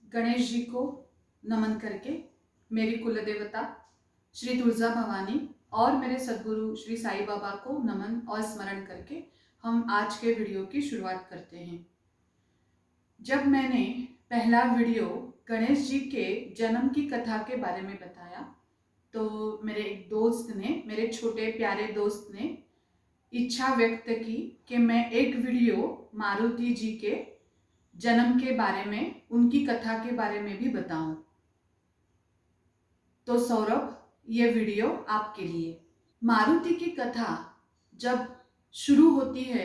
गणेश जी को नमन करके मेरी कुल देवता श्री तुलजा भवानी और मेरे सद्गुरु श्री साईं बाबा को नमन और स्मरण करके हम आज के वीडियो की शुरुआत करते हैं। जब मैंने पहला वीडियो गणेश जी के जन्म की कथा के बारे में बताया तो मेरे एक दोस्त ने, मेरे छोटे प्यारे दोस्त ने इच्छा व्यक्त की कि मैं एक वीडियो मारुति जी के जन्म के बारे में, उनकी कथा के बारे में भी बताऊं। तो सौरभ, ये वीडियो आपके लिए। मारुति की कथा जब शुरू होती है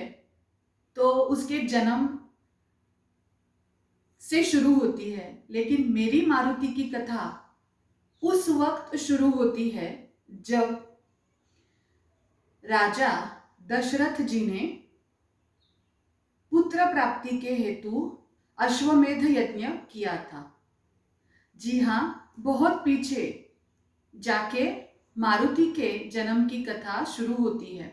तो उसके जन्म से शुरू होती है, लेकिन मेरी मारुति की कथा उस वक्त शुरू होती है जब राजा दशरथ जी ने पुत्र प्राप्ति के हेतु अश्वमेध यज्ञ किया था। जी हाँ, बहुत पीछे जाके मारुति के जन्म की कथा शुरू होती है।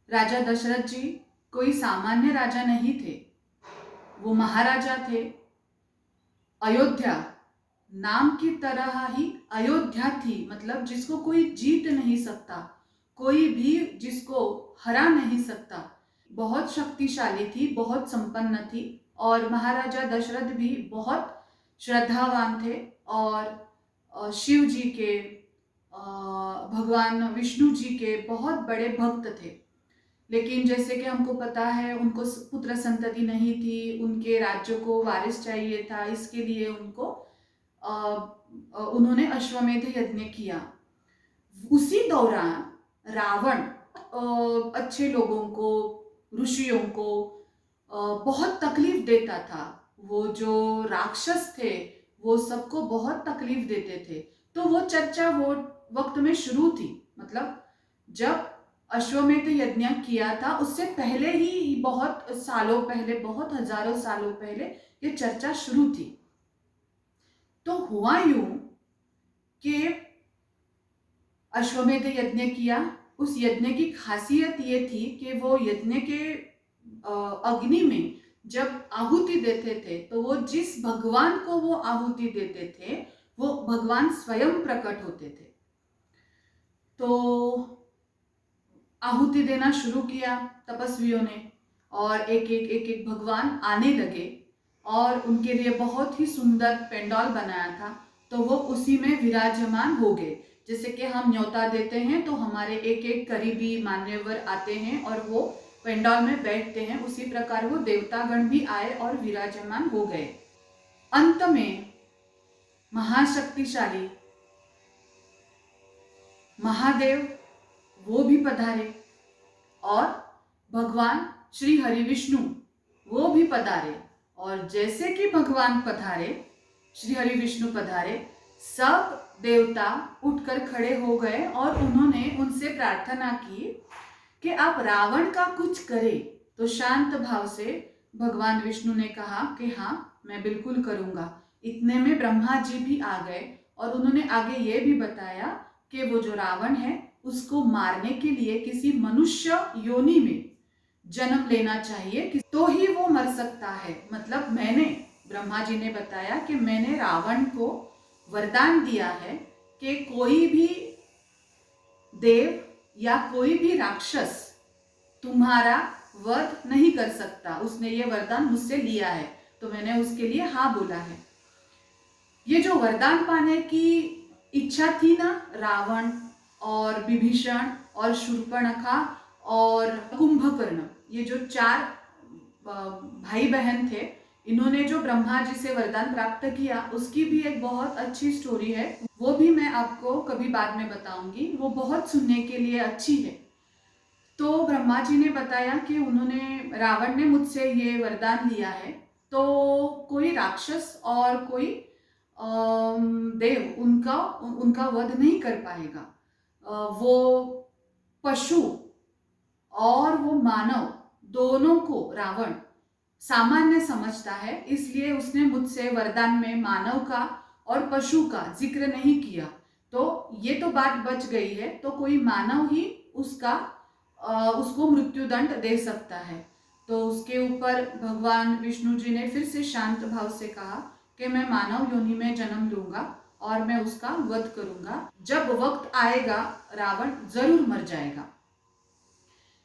राजा दशरथ जी कोई सामान्य राजा नहीं थे, वो महाराजा थे। अयोध्या नाम की तरह ही अयोध्या थी, मतलब जिसको कोई जीत नहीं सकता, कोई भी जिसको हरा नहीं सकता। बहुत शक्तिशाली थी, बहुत संपन्न थी और महाराजा दशरथ भी बहुत श्रद्धावान थे और शिव जी के, भगवान विष्णु जी के बहुत बड़े भक्त थे। लेकिन जैसे कि हमको पता है, उनको पुत्र संतति नहीं थी, उनके राज्य को वारिस चाहिए था, इसके लिए उन्होंने अश्वमेध यज्ञ किया। उसी दौरान रावण अच्छे लोगों को, ऋषियों को बहुत तकलीफ देता था। वो जो राक्षस थे वो सबको बहुत तकलीफ देते थे। तो वो चर्चा वो वक्त में शुरू थी, मतलब जब अश्वमेध यज्ञ किया था उससे पहले ही, बहुत सालों पहले, बहुत हजारों सालों पहले ये चर्चा शुरू थी। तो हुआ यूं कि अश्वमेध यज्ञ किया। उस यज्ञ की खासियत ये थी कि वो यज्ञ के अग्नि में जब आहुति देते थे तो वो जिस भगवान को वो आहुति देते थे वो भगवान स्वयं प्रकट होते थे। तो आहुति देना शुरू किया तपस्वियों ने और एक भगवान आने लगे और उनके लिए बहुत ही सुंदर पेंडॉल बनाया था, तो वो उसी में विराजमान हो गए। जैसे कि हम न्योता देते हैं तो हमारे एक एक करीबी मान्यवर आते हैं और वो पेंडॉल में बैठते हैं, उसी प्रकार वो देवतागण भी आए और विराजमान हो गए। अंत में महाशक्तिशाली महादेव वो भी पधारे और भगवान श्री हरि विष्णु वो भी पधारे। और जैसे कि भगवान पधारे, श्री हरि विष्णु पधारे, सब देवता उठकर खड़े हो गए और उन्होंने उनसे प्रार्थना की कि आप रावण का कुछ करें। तो शांत भाव से भगवान विष्णु ने कहा कि हाँ, मैं बिल्कुल करूँगा। इतने में ब्रह्मा जी भी आ गए और उन्होंने आगे ये भी बताया कि वो जो रावण है उसको मारने के लिए किसी मनुष्य योनि में जन्म लेना चाहिए, तो ही वो मर सकता है। मतलब ब्रह्मा जी ने बताया कि मैंने रावण को वरदान दिया है कि कोई भी देव या कोई भी राक्षस तुम्हारा वध नहीं कर सकता। उसने ये वरदान मुझसे लिया है, तो मैंने उसके लिए हाँ बोला है। ये जो वरदान पाने की इच्छा थी ना, रावण और विभीषण और शूर्पणखा और कुंभकर्ण, ये जो 4 भाई बहन थे, इन्होंने जो ब्रह्मा जी से वरदान प्राप्त किया उसकी भी एक बहुत अच्छी स्टोरी है, वो भी मैं आपको कभी बाद में बताऊंगी। वो बहुत सुनने के लिए अच्छी है। तो ब्रह्मा जी ने बताया कि रावण ने मुझसे ये वरदान लिया है, तो कोई राक्षस और कोई देव उनका वध नहीं कर पाएगा। वो पशु और वो मानव दोनों को रावण सामान्य समझता है, इसलिए उसने मुझसे वरदान में मानव का और पशु का जिक्र नहीं किया। तो ये तो बात बच गई है, तो कोई मानव ही उसको मृत्युदंड दे सकता है। तो उसके ऊपर भगवान विष्णु जी ने फिर से शांत भाव से कहा कि मैं मानव योनि में जन्म लूंगा और मैं उसका वध करूंगा। जब वक्त आएगा रावण जरूर मर जाएगा।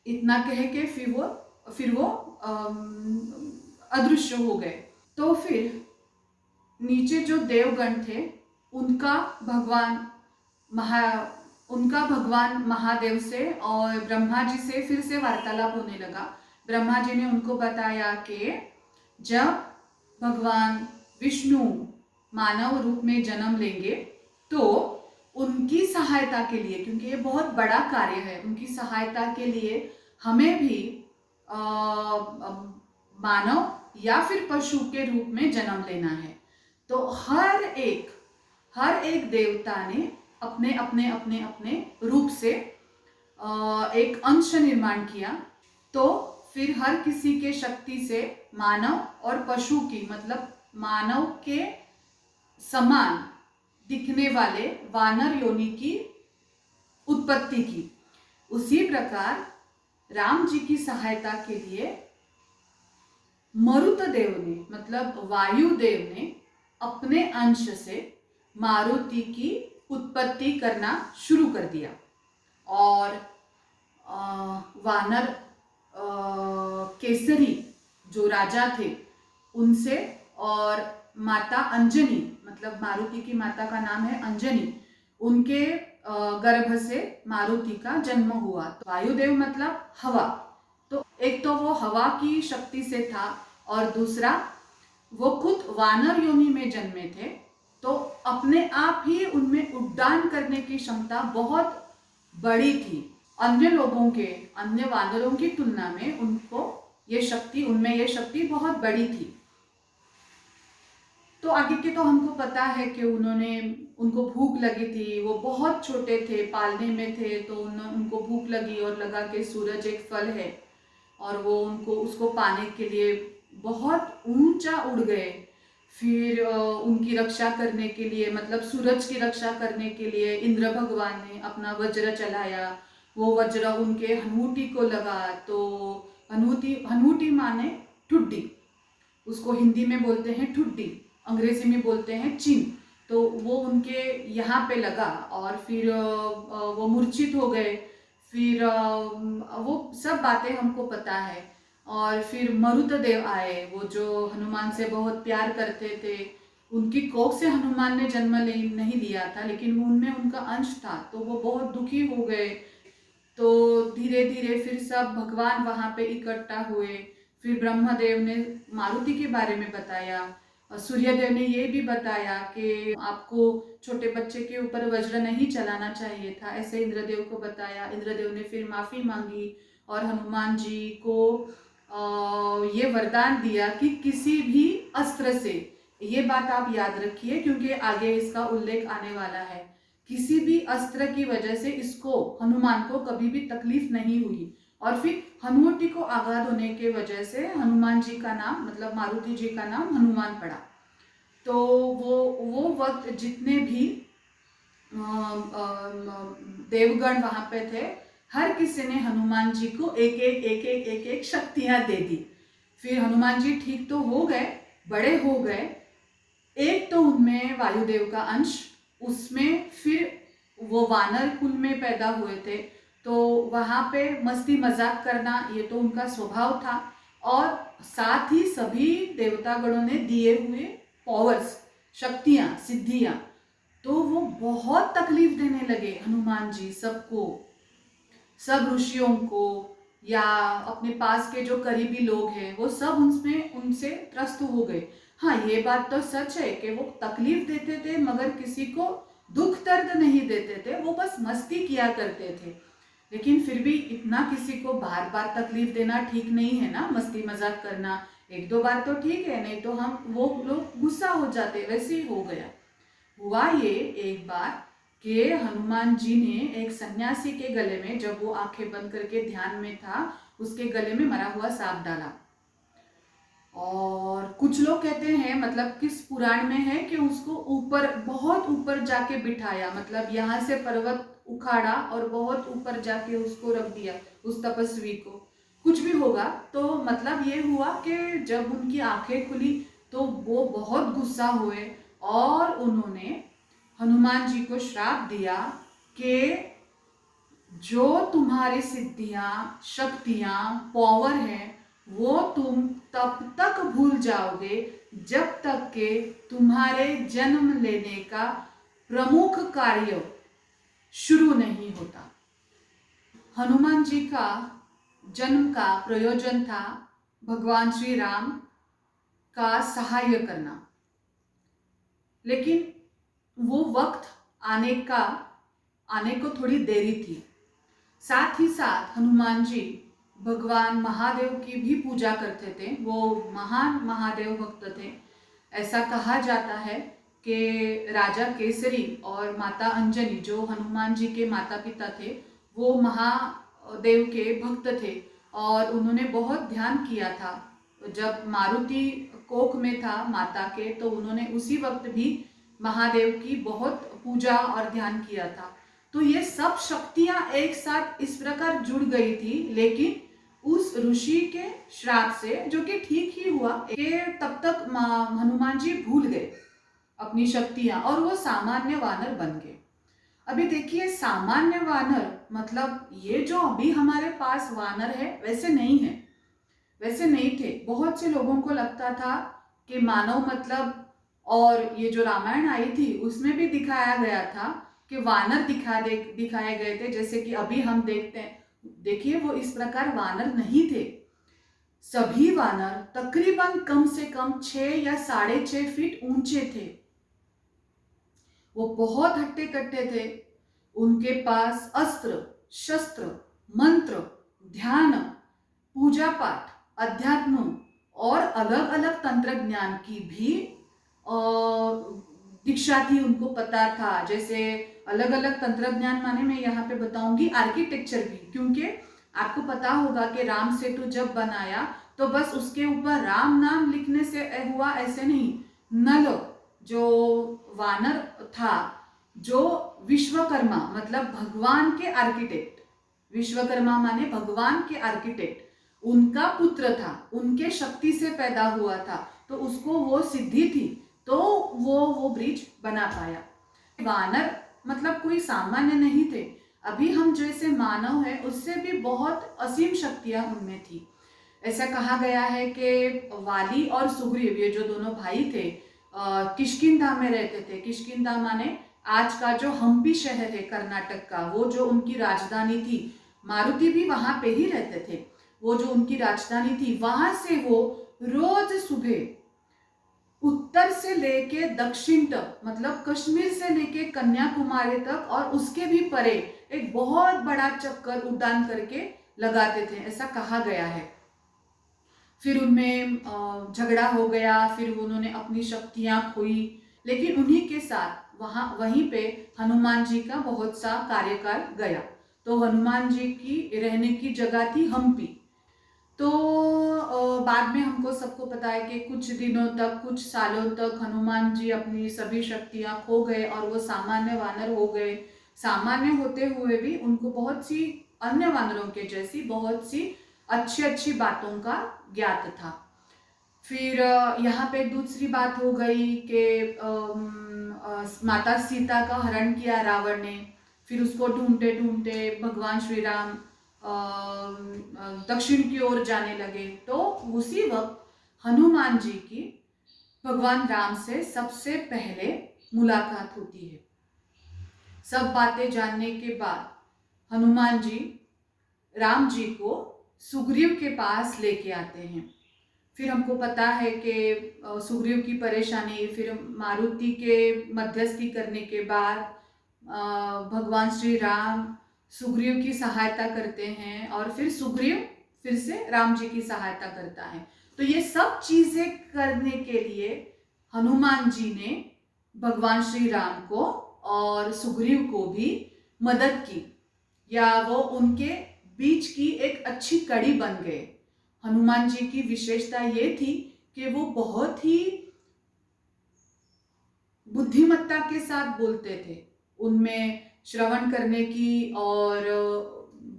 इतना कह के फिर वो अदृश्य हो गए। तो फिर नीचे जो देवगण थे उनका भगवान महा उनका भगवान महादेव से और ब्रह्मा जी से फिर से वार्तालाप होने लगा। ब्रह्मा जी ने उनको बताया कि जब भगवान विष्णु मानव रूप में जन्म लेंगे तो उनकी सहायता के लिए, क्योंकि ये बहुत बड़ा कार्य है, उनकी सहायता के लिए हमें भी मानव या फिर पशु के रूप में जन्म लेना है। तो हर एक देवता ने अपने अपने अपने अपने रूप से एक अंश निर्माण किया। तो फिर हर किसी के शक्ति से मानव और पशु की, मतलब मानव के समान दिखने वाले वानर योनि की उत्पत्ति की। उसी प्रकार राम जी की सहायता के लिए मरुत देव ने, मतलब वायुदेव ने अपने अंश से मारुति की उत्पत्ति करना शुरू कर दिया। और वानर केसरी जो राजा थे उनसे और माता अंजनी, मतलब मारुति की माता का नाम है अंजनी, उनके गर्भ से मारुति का जन्म हुआ। तो वायुदेव मतलब हवा, तो एक तो वो हवा की शक्ति से था और दूसरा वो खुद वानर योनि में जन्मे थे, तो अपने आप ही उनमें उड्डान करने की क्षमता बहुत बड़ी थी। अन्य वानरों की तुलना में उनमें ये शक्ति बहुत बड़ी थी। तो आगे के तो हमको पता है कि उनको भूख लगी थी, वो बहुत छोटे थे, पालने में थे, तो उनको भूख लगी और लगा कि सूरज एक फल है और वो उसको पाने के लिए बहुत ऊंचा उड़ गए। फिर उनकी रक्षा करने के लिए, मतलब सूरज की रक्षा करने के लिए इंद्र भगवान ने अपना वज्र चलाया। वो वज्र उनके हनूटी को लगा, तो हनूटी माने ठुड्डी, उसको हिंदी में बोलते हैं ठुड्डी, अंग्रेजी में बोलते हैं चिन। तो वो उनके यहाँ पे लगा और फिर वो मूर्छित हो गए। फिर वो सब बातें हमको पता है। और फिर मरुत देव आए, वो जो हनुमान से बहुत प्यार करते थे। उनकी कोख से हनुमान ने जन्म नहीं लिया था, लेकिन उनमें उनका अंश था, तो वो बहुत दुखी हो गए। तो धीरे धीरे फिर सब भगवान वहाँ पे इकट्ठा हुए। फिर ब्रह्मदेव ने मारुति के बारे में बताया और सूर्यदेव ने ये भी बताया कि आपको छोटे बच्चे के ऊपर वज्र नहीं चलाना चाहिए था, ऐसे इंद्रदेव को बताया। इंद्रदेव ने फिर माफी मांगी और हनुमान जी को ये वरदान दिया कि किसी भी अस्त्र से, ये बात आप याद रखिए क्योंकि आगे इसका उल्लेख आने वाला है, किसी भी अस्त्र की वजह से इसको, हनुमान को कभी भी तकलीफ नहीं हुई। और फिर हनुवटी को आघात होने के वजह से हनुमान जी का नाम, मतलब मारुति जी का नाम हनुमान पड़ा। तो वो वक्त जितने भी देवगण वहां पे थे, हर किसी ने हनुमान जी को एक एक शक्तियां दे दी। फिर हनुमान जी ठीक तो हो गए, बड़े हो गए। एक तो उनमें वायुदेव का अंश, उसमें फिर वो वानर कुल में पैदा हुए थे, तो वहाँ पे मस्ती मजाक करना ये तो उनका स्वभाव था। और साथ ही सभी देवतागणों ने दिए हुए पावर्स, शक्तियां, सिद्धियां, तो वो बहुत तकलीफ देने लगे हनुमान जी सबको, सब ऋषियों को या अपने पास के जो करीबी लोग हैं वो सब उनसे त्रस्त हो गए। हाँ, ये बात तो सच है कि वो तकलीफ देते थे मगर किसी को दुख दर्द नहीं देते थे, वो बस मस्ती किया करते थे। लेकिन फिर भी इतना किसी को बार बार तकलीफ देना ठीक नहीं है ना, मस्ती मजाक करना एक दो बार तो ठीक है, नहीं तो वो लोग गुस्सा हो जाते। वैसे ही हो गया। हुआ ये एक बार कि हनुमान जी ने एक सन्यासी के गले में, जब वो आंखें बंद करके ध्यान में था, उसके गले में मरा हुआ सांप डाला। और कुछ लोग कहते हैं, मतलब किस पुराण में है कि उसको ऊपर, बहुत ऊपर जाके बिठाया, मतलब यहाँ से पर्वत उखाड़ा और बहुत ऊपर जाके उसको रख दिया, उस तपस्वी को। कुछ भी होगा। तो मतलब ये हुआ कि जब उनकी आंखें खुली तो वो बहुत गुस्सा हुए और उन्होंने हनुमान जी को श्राप दिया कि जो तुम्हारी सिद्धियां, शक्तियां, पावर है वो तुम तब तक भूल जाओगे जब तक के तुम्हारे जन्म लेने का प्रमुख कार्य शुरू नहीं होता। हनुमान जी का जन्म का प्रयोजन था भगवान श्री राम का सहाय करना, लेकिन वो वक्त आने को थोड़ी देरी थी। साथ ही साथ हनुमान जी भगवान महादेव की भी पूजा करते थे। वो महान महादेव भक्त थे। ऐसा कहा जाता है कि राजा केसरी और माता अंजनी जो हनुमान जी के माता पिता थे वो महादेव के भक्त थे और उन्होंने बहुत ध्यान किया था। जब मारुति कोख में था माता के तो उन्होंने उसी वक्त भी महादेव की बहुत पूजा और ध्यान किया था। तो ये सब शक्तियां एक साथ इस प्रकार जुड़ गई थी, लेकिन उस ऋषि के श्राप से, जो कि ठीक ही हुआ कि तब तक हनुमान जी भूल गए अपनी शक्तियां और वो सामान्य वानर बन गए। अभी देखिए, सामान्य वानर मतलब ये जो अभी हमारे पास वानर है वैसे नहीं है, वैसे नहीं थे। बहुत से लोगों को लगता था कि मानव मतलब, और ये जो रामायण आई थी उसमें भी दिखाया गया था कि वानर दिखाए गए थे, जैसे कि अभी हम देखते हैं। देखिए, वो इस प्रकार वानर नहीं थे। सभी वानर तकरीबन कम से कम 6 या 6.5 फीट ऊंचे थे। वो बहुत हट्टे कट्टे थे। उनके पास अस्त्र, शस्त्र, मंत्र, ध्यान, पूजा पाठ, अध्यात्म और अलग अलग तंत्र ज्ञान की भी दीक्षा थी। उनको पता था, जैसे अलग अलग तंत्र ज्ञान माने मैं यहाँ पे बताऊंगी आर्किटेक्चर भी, क्योंकि आपको पता होगा कि राम सेतु जब बनाया तो बस उसके ऊपर राम नाम लिखने से हुआ ऐसे नहीं। नल जो वानर था, जो विश्वकर्मा मतलब भगवान के आर्किटेक्ट, विश्वकर्मा माने भगवान के आर्किटेक्ट, उनका पुत्र था, उनके शक्ति से पैदा हुआ था, तो उसको वो सिद्धि थी, तो वो ब्रिज बना पाया। वानर मतलब कोई सामान्य नहीं थे। अभी हम जैसे मानव है उससे भी बहुत असीम शक्तियां उनमें थी। ऐसा कहा गया है कि वाली और सुग्रीव, ये जो दोनों भाई थे, किष्किंधा में रहते थे। किष्किंधा माने आज का जो हम्पी शहर है कर्नाटक का, वो जो उनकी राजधानी थी। मारुति भी वहां पे ही रहते थे। वो जो उनकी राजधानी थी, वहां से वो रोज सुबह उत्तर से लेके दक्षिण तक, मतलब कश्मीर से लेके कन्याकुमारी तक और उसके भी परे एक बहुत बड़ा चक्कर उड़ान करके लगाते थे, ऐसा कहा गया है। फिर उनमें झगड़ा हो गया, फिर उन्होंने अपनी शक्तियां खोई, लेकिन उन्हीं के साथ वहीं पे हनुमान जी का बहुत सा कार्यकाल गया। तो हनुमान जी की रहने की जगह थी हम्पी। तो बाद में हमको सबको पता है कि कुछ दिनों तक, कुछ सालों तक हनुमान जी अपनी सभी शक्तियां खो गए और वो सामान्य वानर हो गए। सामान्य होते हुए भी उनको बहुत सी अन्य वानरों के जैसी बहुत सी अच्छी अच्छी बातों का ज्ञात था। फिर यहाँ पे दूसरी बात हो गई कि माता सीता का हरण किया रावण ने। फिर उसको ढूंढते ढूंढते भगवान श्री राम दक्षिण की ओर जाने लगे। तो उसी वक्त हनुमान जी की भगवान राम से सबसे पहले मुलाकात होती है। सब बातें जानने के बाद हनुमान जी राम जी को सुग्रीव के पास लेके आते हैं। फिर हमको पता है कि सुग्रीव की परेशानी, फिर मारुति के मध्यस्थी करने के बाद भगवान श्री राम सुग्रीव की सहायता करते हैं और फिर सुग्रीव फिर से राम जी की सहायता करता है। तो ये सब चीजें करने के लिए हनुमान जी ने भगवान श्री राम को और सुग्रीव को भी मदद की, या वो उनके बीच की एक अच्छी कड़ी बन गए। हनुमान जी की विशेषता ये थी कि वो बहुत ही बुद्धिमत्ता के साथ बोलते थे। उनमें श्रवण करने की और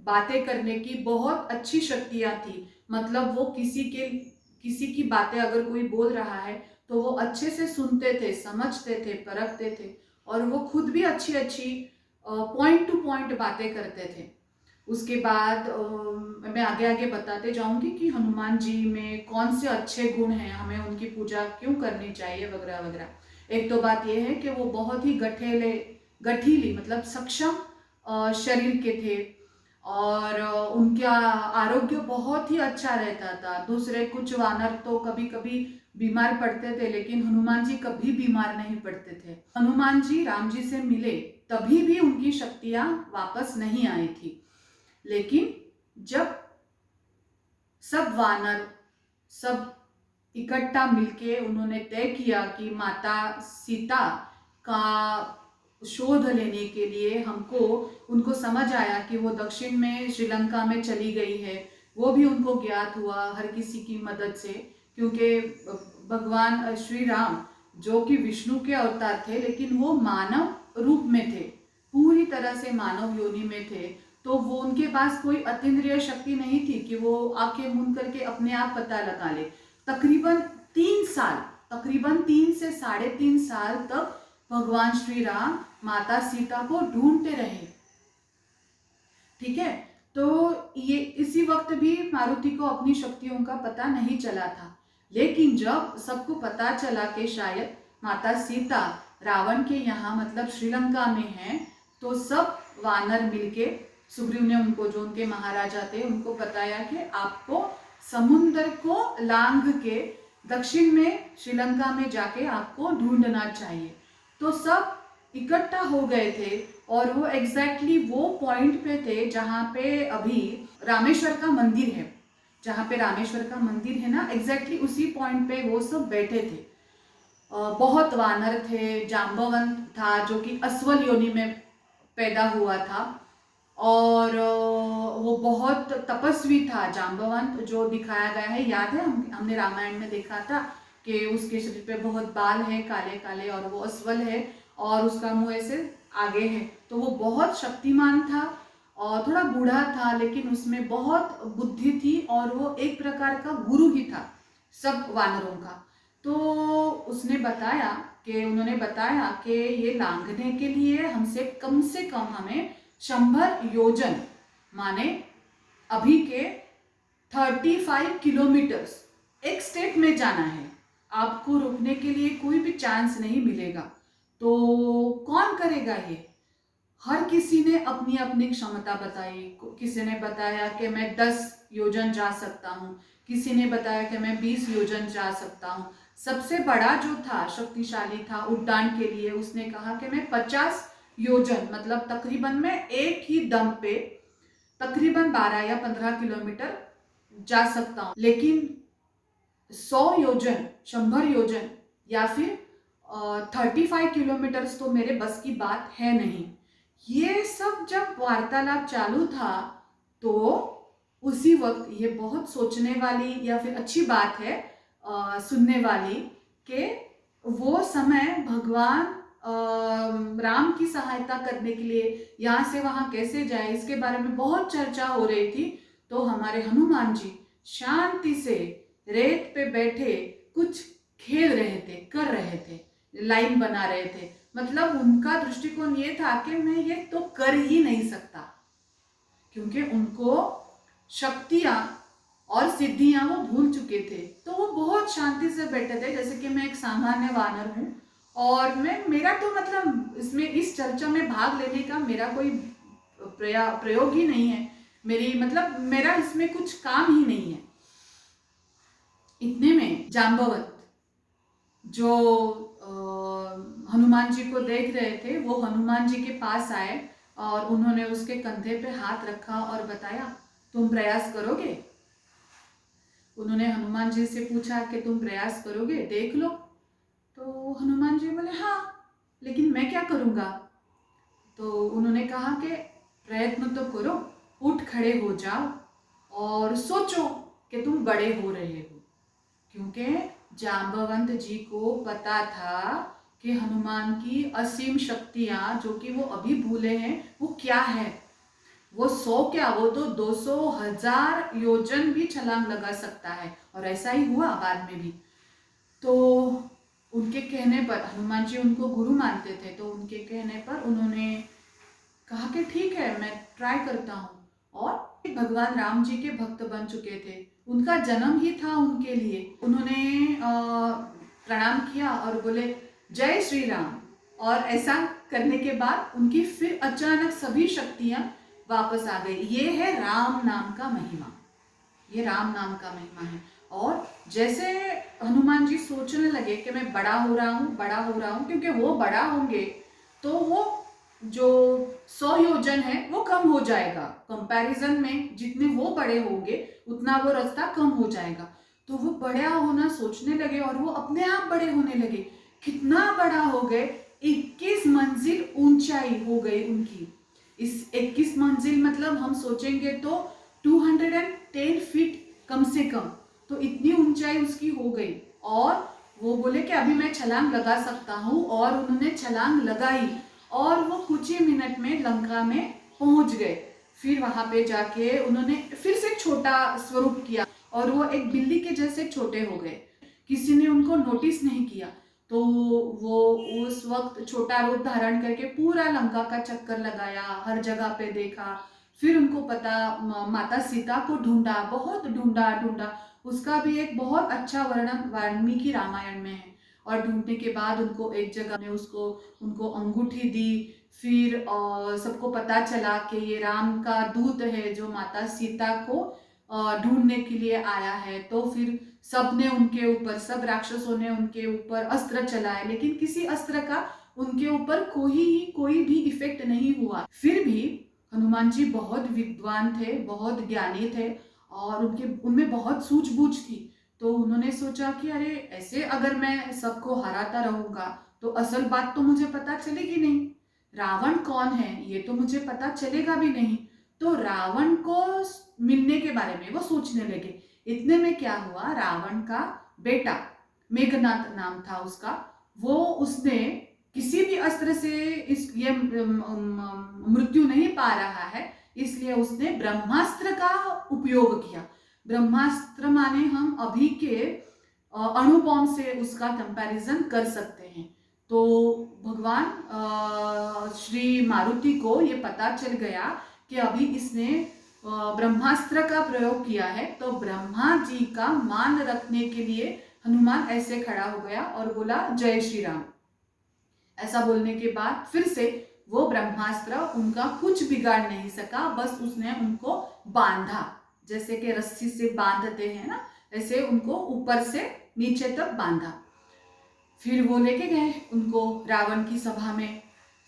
बातें करने की बहुत अच्छी शक्तियां थी। मतलब वो किसी की बातें अगर कोई बोल रहा है तो वो अच्छे से सुनते थे, समझते थे, परखते थे, और वो खुद भी अच्छी अच्छी पॉइंट टू पॉइंट बातें करते थे। उसके बाद मैं आगे आगे बताते जाऊंगी कि हनुमान जी में कौन से अच्छे गुण हैं, हमें उनकी पूजा क्यों करनी चाहिए, वगैरह वगैरह। एक तो बात यह है कि वो बहुत ही गठीली मतलब सक्षम शरीर के थे, और उनका आरोग्य बहुत ही अच्छा रहता था। दूसरे कुछ वानर तो कभी कभी बीमार पड़ते थे, लेकिन हनुमान जी कभी बीमार नहीं पड़ते थे। हनुमान जी राम जी से मिले तभी भी उनकी शक्तियां वापस नहीं आई थी। लेकिन जब सब वानर सब इकट्ठा मिलके उन्होंने तय किया कि माता सीता का शोध लेने के लिए हमको उनको समझ आया कि वो दक्षिण में श्रीलंका में चली गई है। वो भी उनको ज्ञात हुआ हर किसी की मदद से, क्योंकि भगवान श्री राम जो कि विष्णु के अवतार थे, लेकिन वो मानव रूप में थे, पूरी तरह से मानव योनि में थे। तो वो उनके पास कोई अतीन्द्रिय शक्ति नहीं थी कि वो आंखें मूंद करके अपने आप पता लगा ले। तकरीबन 3 साल, तकरीबन 3 से 3.5 साल तक भगवान श्री राम माता सीता को ढूंढते रहे। ठीक है, तो ये इसी वक्त भी मारुति को अपनी शक्तियों का पता नहीं चला था। लेकिन जब सबको पता चला कि शायद माता सीता रावण के यहाँ मतलब श्रीलंका में हैं, तो सब वानर मिलके सुग्रीव ने उनको, जो उनके महाराजा थे, उनको बताया कि आपको समुद्र को लांघ के दक्षिण में श्रीलंका में जाके आपको ढूंढना चाहिए। तो सब इकट्ठा हो गए थे, और वो एग्जैक्टली वो पॉइंट पे थे जहाँ पे अभी रामेश्वर का मंदिर है। जहाँ पे रामेश्वर का मंदिर है ना, एग्जैक्टली उसी पॉइंट पे वो सब बैठे थे। बहुत वानर थे, जाम्बवंत था जो कि अस्वल योनि में पैदा हुआ था, और वो बहुत तपस्वी था। जाम्बवंत जो दिखाया गया है, याद है हमने रामायण में देखा था कि उसके शरीर पे बहुत बाल है काले काले, और वो अस्वल है, और उसका मुंह ऐसे आगे है। तो वो बहुत शक्तिमान था, और थोड़ा बूढ़ा था, लेकिन उसमें बहुत बुद्धि थी, और वो एक प्रकार का गुरु ही था सब वानरों का। तो उसने बताया कि उन्होंने बताया कि ये लांघने के लिए हमसे कम हमें 100 योजन, माने अभी के 35 किलोमीटर्स एक स्टेप में जाना है। आपको रुकने के लिए कोई भी चांस नहीं मिलेगा। तो कौन करेगा ये? हर किसी ने अपनी अपनी क्षमता बताई। किसी ने बताया कि मैं 10 योजन जा सकता हूँ, किसी ने बताया कि मैं 20 योजन जा सकता हूँ। सबसे बड़ा जो था, शक्तिशाली था उड्डान के लिए, उसने कहा कि मैं 50 योजन मतलब तकरीबन मैं एक ही दम पे तकरीबन 12 या 15 किलोमीटर जा सकता हूँ। लेकिन 100 योजन, 100 योजन या फिर 35 किलोमीटर्स तो मेरे बस की बात है नहीं। ये सब जब वार्तालाप चालू था, तो उसी वक्त ये बहुत सोचने वाली या फिर अच्छी बात है सुनने वाली, कि वो समय भगवान राम की सहायता करने के लिए यहाँ से वहाँ कैसे जाए, इसके बारे में बहुत चर्चा हो रही थी। तो हमारे हनुमान जी शांति से रेत पे बैठे कुछ खेल रहे थे, कर रहे थे, लाइन बना रहे थे। मतलब उनका दृष्टिकोण ये था कि मैं ये तो कर ही नहीं सकता, क्योंकि उनको शक्तियां और सिद्धियां वो भूल चुके थे। तो वो बहुत शांति से बैठे थे, जैसे कि मैं एक सामान्य वानर हूँ, और मेरा तो मतलब इसमें इस चर्चा में भाग लेने का मेरा कोई प्रयोग ही नहीं है। मेरा इसमें कुछ काम ही नहीं है। इतने में जाम्बवत जो हनुमान जी को देख रहे थे, वो हनुमान जी के पास आए, और उन्होंने उसके कंधे पे हाथ रखा और बताया, तुम प्रयास करोगे? उन्होंने हनुमान जी से पूछा कि तुम प्रयास करोगे, देख लो। तो हनुमान जी बोले हाँ, लेकिन मैं क्या करूँगा? तो उन्होंने कहा कि प्रयत्न तो करो, उठ खड़े हो जाओ और सोचो कि तुम बड़े हो रहे हो। क्योंकि जाम्बवंत जी को पता था कि हनुमान की असीम शक्तियां, जो कि वो अभी भूले हैं, वो क्या है। वो 100 क्या, वो तो 200,000 योजन भी छलांग लगा सकता है। और ऐसा ही हुआ बाद में भी। तो उनके कहने पर, हनुमान जी उनको गुरु मानते थे, तो उनके कहने पर उन्होंने कहा कि ठीक है, मैं ट्राई करता हूँ। और भगवान राम जी के भक्त बन चुके थे, उनका जन्म ही था उनके लिए। उन्होंने प्रणाम किया और बोले जय श्री राम। और ऐसा करने के बाद उनकी फिर अचानक सभी शक्तियां वापस आ गई। ये है राम नाम का महिमा, ये राम नाम का महिमा है। और जैसे हनुमान जी सोचने लगे कि मैं बड़ा हो रहा हूँ, बड़ा हो रहा हूँ, क्योंकि वो बड़ा होंगे तो वो जो 100 योजन है वो कम हो जाएगा। कंपैरिजन में जितने वो बड़े होंगे उतना वो रास्ता कम हो जाएगा। तो वो बड़ा होना सोचने लगे और वो अपने आप बड़े होने लगे। कितना बड़ा हो गए, 21 मंजिल ऊंचाई हो गई उनकी। इस 21 मंजिल मतलब हम सोचेंगे तो 210 फीट कम से कम, तो इतनी ऊंचाई उसकी हो गई। और वो बोले कि अभी मैं छलांग लगा सकता हूँ, और उन्होंने छलांग लगाई और वो कुछ ही मिनट में लंका में पहुंच गए। फिर वहां पे जाके उन्होंने फिर से छोटा स्वरूप किया और वो एक बिल्ली के जैसे छोटे हो गए। किसी ने उनको नोटिस नहीं किया। तो वो उस वक्त छोटा रूप धारण करके पूरा लंका का चक्कर लगाया, हर जगह पे देखा। फिर उनको पता, माता सीता को ढूंढा, बहुत ढूंढा ढूंढा। उसका भी एक बहुत अच्छा वर्णन वाल्मीकि रामायण में है। और ढूंढने के बाद उनको एक जगह में उसको उनको अंगूठी दी। फिर सबको पता चला कि ये राम का दूत है जो माता सीता को ढूंढने के लिए आया है। तो फिर सबने उनके ऊपर, सब राक्षसों ने उनके ऊपर अस्त्र चलाए, लेकिन किसी अस्त्र का उनके ऊपर कोई भी इफेक्ट नहीं हुआ। फिर भी हनुमान जी बहुत विद्वान थे, बहुत ज्ञानी थे, और उनमें बहुत सूझबूझ थी। तो उन्होंने सोचा कि अरे ऐसे अगर मैं सबको हराता रहूंगा तो असल बात तो मुझे पता चलेगी नहीं, रावण कौन है ये तो मुझे पता चलेगा भी नहीं। तो रावण को मिलने के बारे में वो सोचने लगे। इतने में क्या हुआ, रावण का बेटा, मेघनाथ नाम था उसका, वो उसने किसी भी अस्त्र से इस ये मृत्यु नहीं पा रहा है, इसलिए उसने ब्रह्मास्त्र का उपयोग किया। ब्रह्मास्त्र माने हम अभी के अणु बॉम्ब से उसका कंपैरिजन कर सकते हैं। तो भगवान श्री मारुति को ये पता चल गया कि अभी इसने ब्रह्मास्त्र का प्रयोग किया है। तो ब्रह्मा जी का मान रखने के लिए हनुमान ऐसे खड़ा हो गया और बोला जय श्री राम। ऐसा बोलने के बाद फिर से वो ब्रह्मास्त्र उनका कुछ बिगाड़ नहीं सका, बस उसने उनको बांधा, जैसे कि रस्सी से बांधते हैं ना, ऐसे उनको ऊपर से नीचे तक बांधा। फिर वो लेके गए उनको रावण की सभा में।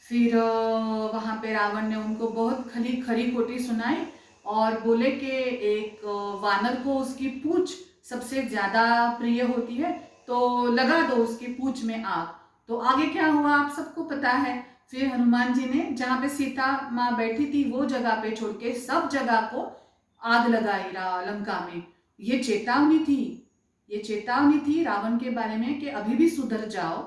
फिर वहां पे रावण ने उनको बहुत खरी खोटी सुनाई और बोले कि एक वानर को उसकी पूंछ सबसे ज्यादा प्रिय होती है, तो लगा दो उसकी पूंछ में आग। तो आगे क्या हुआ आप सबको पता है। फिर हनुमान जी ने जहाँ पे सीता माँ बैठी थी वो जगह पे छोड़ के सब जगह को आग लगाई लंका में। ये चेतावनी थी, ये चेतावनी थी रावण के बारे में कि अभी भी सुधर जाओ।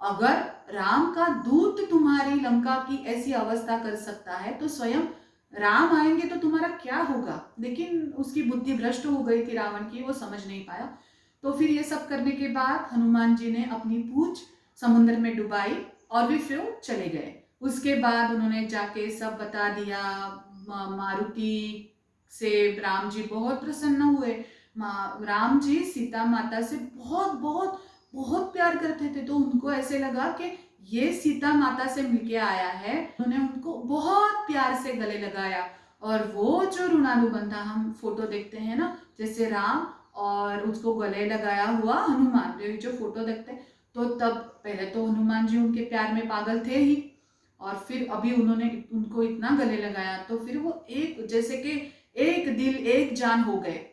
अगर राम का दूत तुम्हारी लंका की ऐसी अवस्था कर सकता है तो स्वयं राम आएंगे तो तुम्हारा क्या होगा। लेकिन उसकी बुद्धि भ्रष्ट हो गई थी रावण की, वो समझ नहीं पाया। तो फिर ये सब करने के बाद हनुमान जी ने अपनी पूंछ समुद्र में डुबाई और भी फिर चले गए। उसके बाद उन्होंने जाके सब बता दिया मारुति से। राम जी बहुत प्रसन्न हुए। राम जी सीता माता से बहुत बहुत बहुत प्यार करते थे, तो उनको ऐसे लगा कि ये सीता माता से मिलके आया है। उन्होंने उनको बहुत प्यार से गले लगाया। और वो जो ऋणानुबंधा हम फोटो देखते हैं ना, जैसे राम और उसको गले लगाया हुआ हनुमान, जो फोटो देखते हैं, तो तब पहले तो हनुमान जी उनके प्यार में पागल थे ही, और फिर अभी उन्होंने उनको इतना गले लगाया तो फिर वो एक जैसे कि एक दिल एक जान हो गए।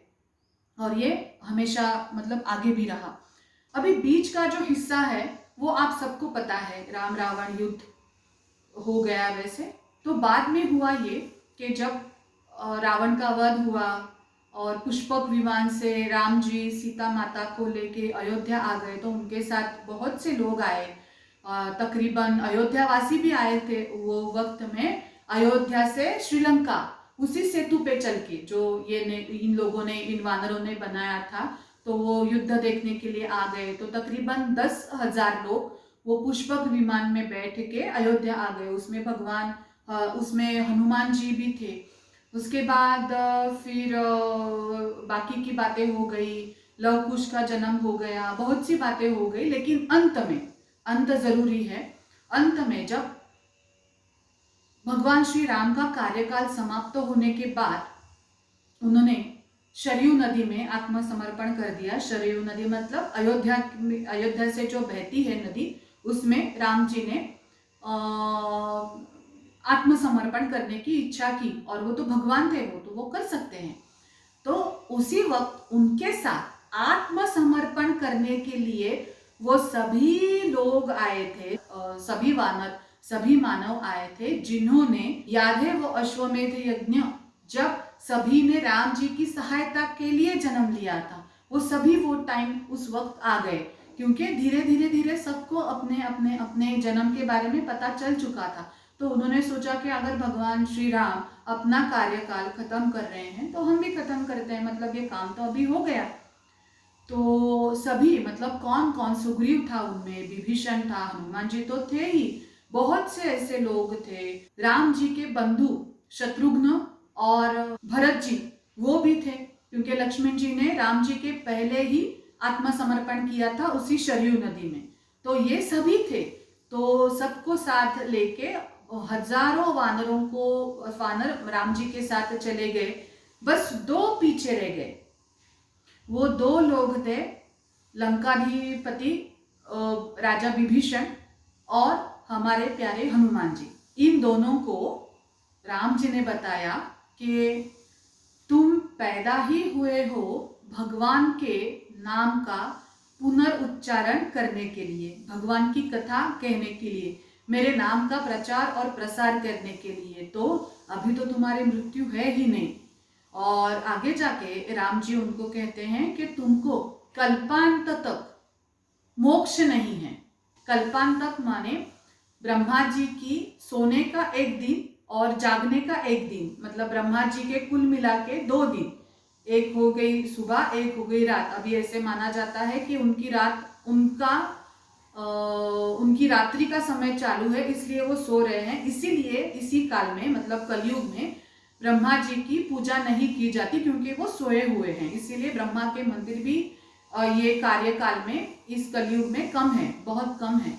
और ये हमेशा मतलब आगे भी रहा। अभी बीच का जो हिस्सा है वो आप सबको पता है, राम रावण युद्ध हो गया वैसे। तो बाद में हुआ ये कि जब रावण का वध हुआ और पुष्पक विमान से राम जी सीता माता को लेके अयोध्या आ गए, तो उनके साथ बहुत से लोग आए, तकरीबन अयोध्या वासी भी आए थे वो वक्त में, अयोध्या से श्रीलंका। उसी सेतु पे चल के जो इन लोगों ने, इन वानरों ने बनाया था, तो वो युद्ध देखने के लिए आ गए। तो तकरीबन 10,000 लोग वो पुष्पक विमान में बैठ के अयोध्या आ गए। उसमें भगवान, उसमें हनुमान जी भी थे। उसके बाद फिर बाकी की बातें हो गई, लव कुश का जन्म हो गया, बहुत सी बातें हो गई। लेकिन अंत में, अंत जरूरी है, अंत में जब भगवान श्री राम का कार्यकाल समाप्त होने के बाद उन्होंने सरयू नदी में आत्मसमर्पण कर दिया। सरयू नदी मतलब अयोध्या से जो बहती है नदी, उसमें राम जी ने आत्मसमर्पण करने की इच्छा की। और वो तो भगवान थे, वो कर सकते हैं। तो उसी वक्त उनके साथ आत्मसमर्पण करने के लिए वो सभी लोग आए थे, सभी वानर, सभी मानव आए थे, जिन्होंने, याद है वो अश्वमेध यज्ञ जब सभी ने राम जी की सहायता के लिए जन्म लिया था, वो सभी वो टाइम उस वक्त आ गए। क्योंकि धीरे धीरे धीरे सबको अपने अपने अपने जन्म के बारे में पता चल चुका था। तो उन्होंने सोचा कि अगर भगवान श्री राम अपना कार्यकाल खत्म कर रहे हैं तो हम भी खत्म करते हैं, मतलब ये काम तो अभी हो गया। तो सभी, मतलब कौन कौन, सुग्रीव था उनमें, विभीषण था, हनुमान जी तो थे ही, बहुत से ऐसे लोग थे, राम जी के बंधु शत्रुघ्न और भरत जी वो भी थे, क्योंकि लक्ष्मण जी ने राम जी के पहले ही आत्मसमर्पण किया था उसी सरयू नदी में। तो ये सभी थे। तो सबको साथ लेके हजारों वानर राम जी के साथ चले गए। बस दो पीछे रह गए। वो दो लोग थे, लंकाधिपति राजा विभीषण और हमारे प्यारे हनुमान जी। इन दोनों को राम जी ने बताया कि तुम पैदा ही हुए हो भगवान के नाम का पुनरुच्चारण करने के लिए, भगवान की कथा कहने के लिए, मेरे नाम का प्रचार और प्रसार करने के लिए। तो अभी तो तुम्हारी मृत्यु है ही नहीं। और आगे जाके राम जी उनको कहते हैं कि तुमको कल्पांत तक मोक्ष नहीं है। कल्पांत तक माने ब्रह्मा जी की सोने का एक दिन और जागने का एक दिन, मतलब ब्रह्मा जी के कुल मिला के 2 दिन, एक हो गई सुबह, एक हो गई रात। अभी ऐसे माना जाता है कि उनकी रात्रि का समय चालू है, इसलिए वो सो रहे हैं। इसीलिए इसी काल में, मतलब कलयुग में, ब्रह्मा जी की पूजा नहीं की जाती, क्योंकि वो सोए हुए हैं। इसीलिए ब्रह्मा के मंदिर भी ये कार्यकाल में, इस कलयुग में कम है, बहुत कम है।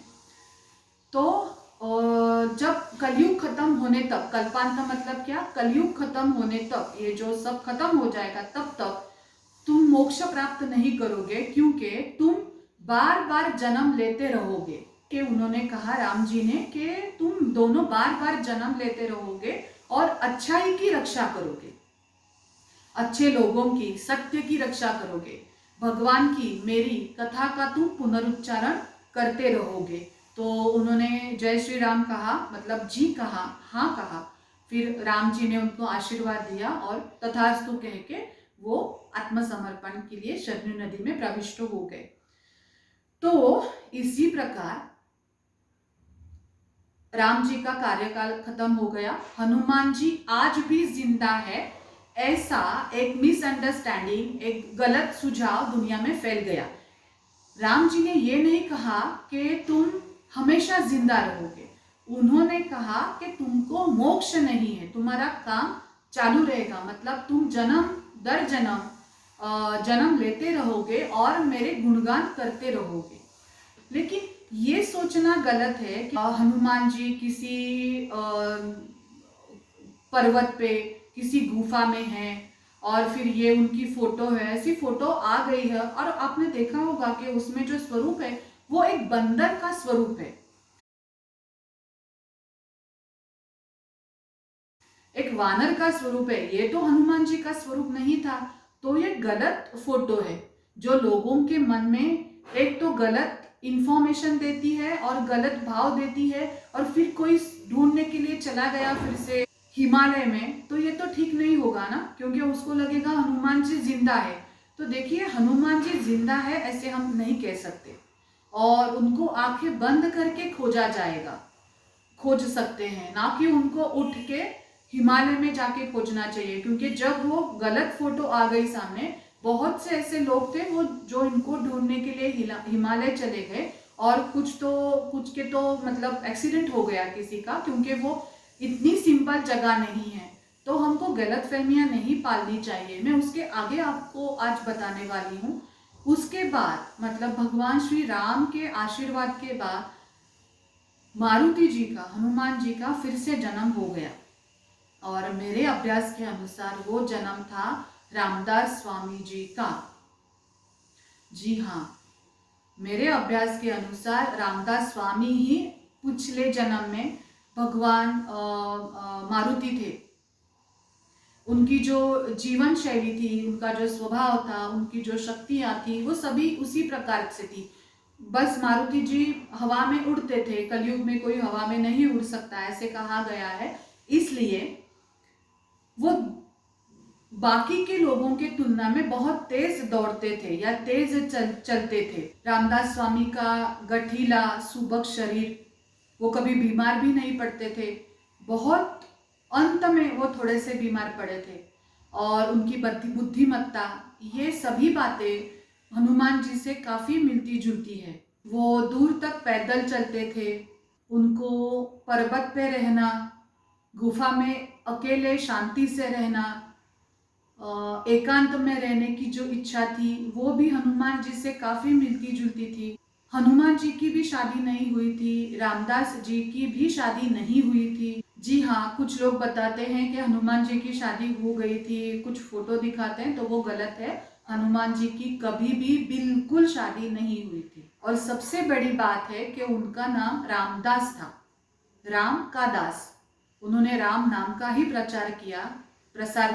तो जब कलयुग खत्म होने तक, कल्पांत मतलब क्या, कलयुग खत्म होने तक, ये जो सब खत्म हो जाएगा, तब तक तुम मोक्ष प्राप्त नहीं करोगे, क्योंकि तुम बार बार जन्म लेते रहोगे। कि उन्होंने कहा राम जी ने कि तुम दोनों बार बार जन्म लेते रहोगे और अच्छाई की रक्षा करोगे, अच्छे लोगों की, सत्य की रक्षा करोगे, भगवान की, मेरी कथा का तुम पुनरुच्चारण करते रहोगे। तो उन्होंने जय श्री राम कहा, मतलब जी कहा, हाँ कहा। फिर राम जी ने उनको आशीर्वाद दिया और तथास्तु कह के वो आत्मसमर्पण के लिए सरयू नदी में प्रविष्ट हो गए। तो इसी प्रकार राम जी का कार्यकाल खत्म हो गया। हनुमान जी आज भी जिंदा है, ऐसा एक मिसअंडरस्टैंडिंग, एक गलत सुझाव दुनिया में फैल गया। राम जी ने ये नहीं कहा कि तुम हमेशा जिंदा रहोगे, उन्होंने कहा कि तुमको मोक्ष नहीं है, तुम्हारा काम चालू रहेगा, मतलब तुम जन्म दर जन्म लेते रहोगे और मेरे गुणगान करते रहोगे। लेकिन ये सोचना गलत है कि हनुमान जी किसी पर्वत पे, किसी गुफा में हैं और फिर ये उनकी फोटो है, ऐसी फोटो आ गई है। और आपने देखा होगा कि उसमें जो स्वरूप है वो एक बंदर का स्वरूप है, एक वानर का स्वरूप है। ये तो हनुमान जी का स्वरूप नहीं था। तो ये गलत फोटो है जो लोगों के मन में एक तो गलत इंफॉर्मेशन देती है और गलत भाव देती है। और फिर कोई ढूंढने के लिए चला गया फिर से हिमालय में, तो ये तो ठीक नहीं होगा ना, क्योंकि उसको लगेगा हनुमान जी जिंदा है। तो देखिए, हनुमान जी जिंदा है ऐसे हम नहीं कह सकते, और उनको आंखें बंद करके खोजा जाएगा, खोज सकते हैं, ना कि उनको उठ के हिमालय में जाके खोजना चाहिए, क्योंकि जब वो गलत फोटो आ गई सामने, बहुत से ऐसे लोग थे वो जो इनको ढूंढने के लिए हिमालय चले गए, और कुछ के तो मतलब एक्सीडेंट हो गया किसी का, क्योंकि वो इतनी सिंपल जगह नहीं है। तो हमको गलतफहमियां नहीं पालनी चाहिए। मैं उसके आगे आपको आज बताने वाली हूँ। उसके बाद मतलब भगवान श्री राम के आशीर्वाद के बाद मारुति जी का, हनुमान जी का फिर से जन्म हो गया, और मेरे अभ्यास के अनुसार वो जन्म था रामदास स्वामी जी का। जी हाँ, मेरे अभ्यास के अनुसार रामदास स्वामी ही पिछले जन्म में भगवान मारुति थे। उनकी जो जीवन शैली थी, उनका जो स्वभाव था, उनकी जो शक्तियां थी, वो सभी उसी प्रकार से थी। बस मारुति जी हवा में उड़ते थे। कलयुग में कोई हवा में नहीं उड़ सकता, ऐसे कहा गया है। इसलिए वो बाकी के लोगों के तुलना में बहुत तेज दौड़ते थे या तेज चलते थे। रामदास स्वामी का गठीला सुबक शरीर, वो कभी बीमार भी नहीं पड़ते थे। बहुत अंत में वो थोड़े से बीमार पड़े थे। और उनकी बुद्धिमत्ता, ये सभी बातें हनुमान जी से काफी मिलती जुलती है। वो दूर तक पैदल चलते थे। उनको पर्वत पे रहना, गुफा में अकेले शांति से रहना, एकांत में रहने की जो इच्छा थी, वो भी हनुमान जी से काफी मिलती जुलती थी। हनुमान जी की भी शादी नहीं हुई थी, रामदास जी की भी शादी नहीं हुई थी। जी हाँ, कुछ लोग बताते हैं कि हनुमान जी की शादी हो गई थी, कुछ फोटो दिखाते हैं, तो वो गलत है। हनुमान जी की कभी भी बिल्कुल शादी नहीं हुई थी। और सबसे बड़ी बात है कि उनका नाम रामदास था, राम का दास। उन्होंने राम नाम का ही प्रसार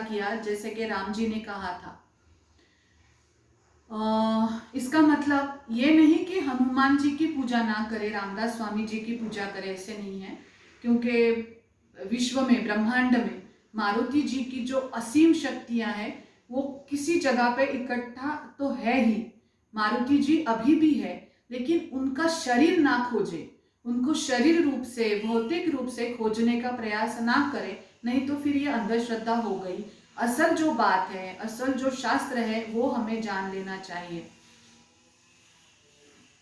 किया, जैसे कि राम जी ने कहा था। इसका मतलब ये नहीं कि हनुमान जी की पूजा ना करे, रामदास स्वामी जी की पूजा करे, ऐसे नहीं है। क्योंकि विश्व में, ब्रह्मांड में मारुति जी की जो असीम शक्तियां हैं, वो किसी जगह पे इकट्ठा तो है ही। मारुति जी अभी भी है, लेकिन उनका शरीर ना खोजे, उनको शरीर रूप से, भौतिक रूप से खोजने का प्रयास ना करे, नहीं तो फिर ये अंधश्रद्धा हो गई। असल जो बात है, असल जो शास्त्र है, वो हमें जान लेना चाहिए।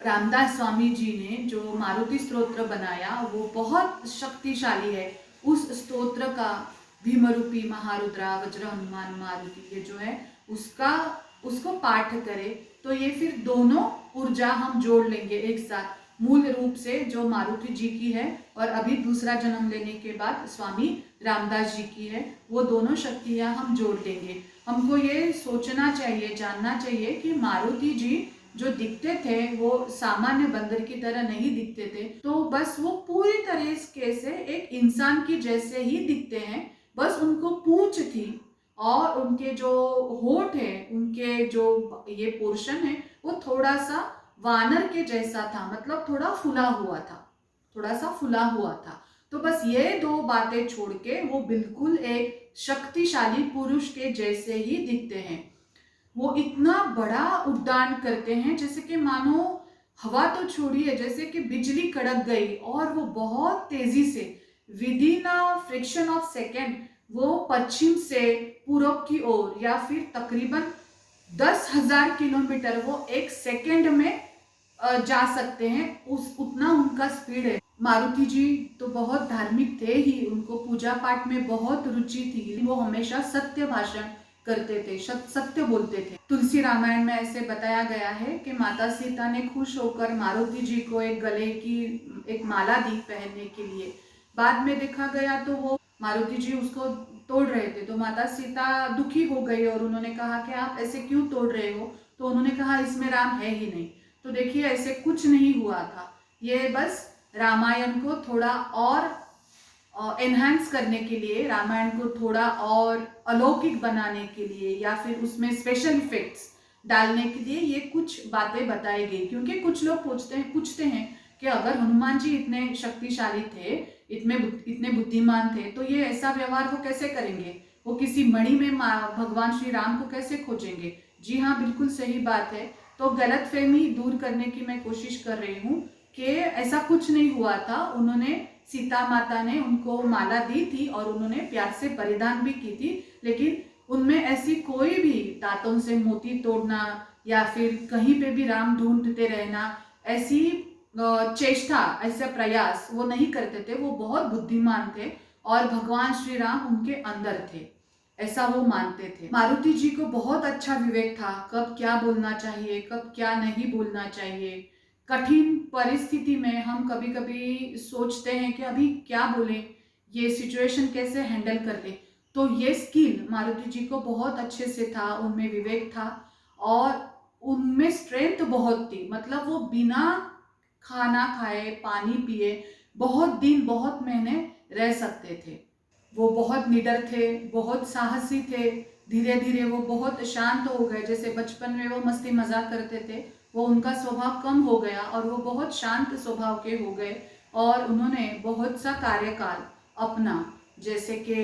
रामदास स्वामी जी ने जो मारुति स्तोत्र बनाया, वो बहुत शक्तिशाली है। उस स्तोत्र का भीमरूपी महारुद्रा वज्र हनुमान मारुति, ये जो है उसको पाठ करे, तो ये फिर दोनों ऊर्जा हम जोड़ लेंगे एक साथ। मूल रूप से जो मारुति जी की है, और अभी दूसरा जन्म लेने के बाद स्वामी रामदास जी की है, वो दोनों शक्तियां हम जोड़ देंगे। हमको ये सोचना चाहिए, जानना चाहिए कि मारुति जी जो दिखते थे वो सामान्य बंदर की तरह नहीं दिखते थे। तो बस वो पूरी तरीके से एक इंसान की जैसे ही दिखते हैं। बस उनको पूंछ थी, और उनके जो होठ है, उनके जो ये पोर्शन है, वो थोड़ा सा वानर के जैसा था, मतलब थोड़ा फुला हुआ था, थोड़ा सा फुला हुआ था। तो बस ये दो बातें छोड़ के वो बिल्कुल एक शक्तिशाली पुरुष के जैसे ही दिखते हैं। वो इतना बड़ा उड्डान करते हैं, जैसे कि मानो हवा तो छोड़िए, जैसे कि बिजली कड़क गई, और वो बहुत तेजी से with in a fraction of second वो पश्चिम से पूर्व की ओर, या फिर तकरीबन 10,000 किलोमीटर वो एक सेकेंड में जा सकते हैं। उतना उनका स्पीड है। मारुति जी तो बहुत धार्मिक थे ही, उनको पूजा पाठ में बहुत रुचि थी। वो हमेशा सत्य भाषण करते थे, सत्य बोलते थे। तुलसी रामायण में ऐसे बताया गया है कि माता सीता ने खुश होकर मारुति जी को एक गले की एक माला दी पहनने के लिए। बाद में देखा गया तो वो मारुति जी उसको तोड़ रहे थे, तो माता सीता दुखी हो गई, और उन्होंने कहा कि आप ऐसे क्यों तोड़ रहे हो? तो उन्होंने कहा इसमें राम है ही नहीं। तो देखिए, ऐसे कुछ नहीं हुआ था। ये बस रामायण को थोड़ा और एनहांस करने के लिए, रामायण को थोड़ा और अलौकिक बनाने के लिए, या फिर उसमें स्पेशल इफेक्ट्स डालने के लिए ये कुछ बातें बताई गई। क्योंकि कुछ लोग पूछते हैं कि अगर हनुमान जी इतने शक्तिशाली थे, इतने बुद्धिमान थे, तो ये ऐसा व्यवहार वो कैसे करेंगे? वो किसी मणि में भगवान श्री राम को कैसे खोजेंगे? जी हाँ, बिल्कुल सही बात है। तो गलतफहमी दूर करने की मैं कोशिश कर रही हूँ कि ऐसा कुछ नहीं हुआ था। उन्होंने सीता माता ने उनको माला दी थी और उन्होंने प्यार से परिधान भी की थी, लेकिन उनमें ऐसी कोई भी दांतों से मोती तोड़ना या फिर कहीं पे भी राम ढूंढते रहना, ऐसी चेष्टा, ऐसा प्रयास वो नहीं करते थे। वो बहुत बुद्धिमान थे और भगवान श्री राम उनके अंदर थे, ऐसा वो मानते थे। मारुति जी को बहुत अच्छा विवेक था, कब क्या बोलना चाहिए, कब क्या नहीं बोलना चाहिए। कठिन परिस्थिति में हम कभी कभी सोचते हैं कि अभी क्या बोले, ये सिचुएशन कैसे हैंडल कर ले, तो ये स्किल मारुति जी को बहुत अच्छे से था, उनमें विवेक था और उनमें स्ट्रेंथ बहुत थी। मतलब वो बिना खाना खाए, पानी पिए बहुत दिन, बहुत महीने रह सकते थे। वो बहुत निडर थे, बहुत साहसी थे। धीरे धीरे वो बहुत शांत हो गए। जैसे बचपन में वो मस्ती मजाक करते थे, वो उनका स्वभाव कम हो गया और वो बहुत शांत स्वभाव के हो गए और उन्होंने बहुत सा कार्यकाल अपना, जैसे कि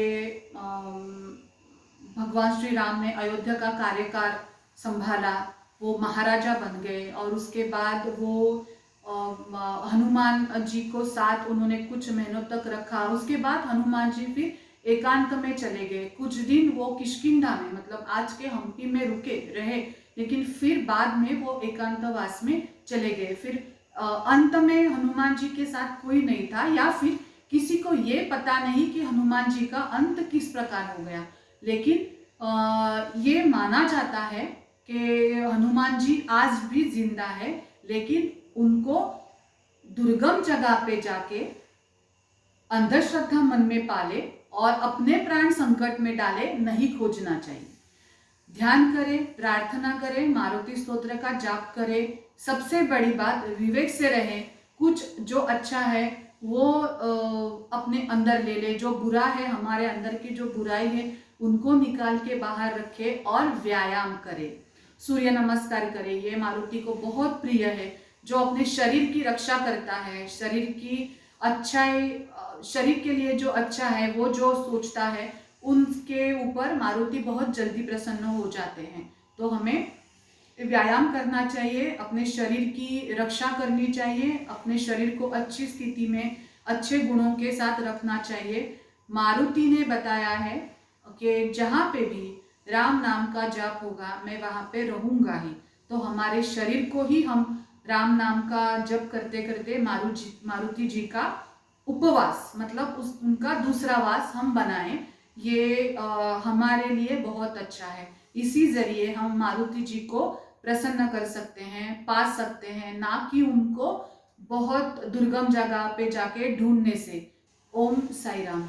भगवान श्री राम ने अयोध्या का कार्यकाल संभाला, वो महाराजा बन गए और उसके बाद वो हनुमान जी को साथ उन्होंने कुछ महीनों तक रखा। उसके बाद हनुमान जी फिर एकांत में चले गए। कुछ दिन वो किष्किंधा में, मतलब आज के हम्पी में रुके रहे, लेकिन फिर बाद में वो एकांतवास में चले गए। फिर अंत में हनुमान जी के साथ कोई नहीं था, या फिर किसी को ये पता नहीं कि हनुमान जी का अंत किस प्रकार हो गया। लेकिन ये माना जाता है कि हनुमान जी आज भी जिंदा है, लेकिन उनको दुर्गम जगह पे जाके अंधश्रद्धा मन में पाले और अपने प्राण संकट में डाले नहीं खोजना चाहिए। ध्यान करें, प्रार्थना करें, मारुति स्तोत्र का जाप करें। सबसे बड़ी बात, विवेक से रहें। कुछ जो अच्छा है वो अपने अंदर ले ले, जो बुरा है, हमारे अंदर की जो बुराई है उनको निकाल के बाहर रखें और व्यायाम करें, सूर्य नमस्कार करें। ये मारुति को बहुत प्रिय है। जो अपने शरीर की रक्षा करता है, शरीर की अच्छाई, शरीर के लिए जो अच्छा है वो जो सोचता है, उनके ऊपर मारुति बहुत जल्दी प्रसन्न हो जाते हैं। तो हमें व्यायाम करना चाहिए, अपने शरीर की रक्षा करनी चाहिए, अपने शरीर को अच्छी स्थिति में अच्छे गुणों के साथ रखना चाहिए। मारुति ने बताया है कि जहाँ पे भी राम नाम का जाप होगा मैं वहाँ पे रहूँगा ही। तो हमारे शरीर को ही हम राम नाम का जप करते करते मारुति जी का उपवास, मतलब उनका दूसरा वास हम बनाएं। ये हमारे लिए बहुत अच्छा है। इसी जरिए हम मारुति जी को प्रसन्न कर सकते हैं, पा सकते हैं, ना कि उनको बहुत दुर्गम जगह पे जाके ढूंढने से। ओम साई राम।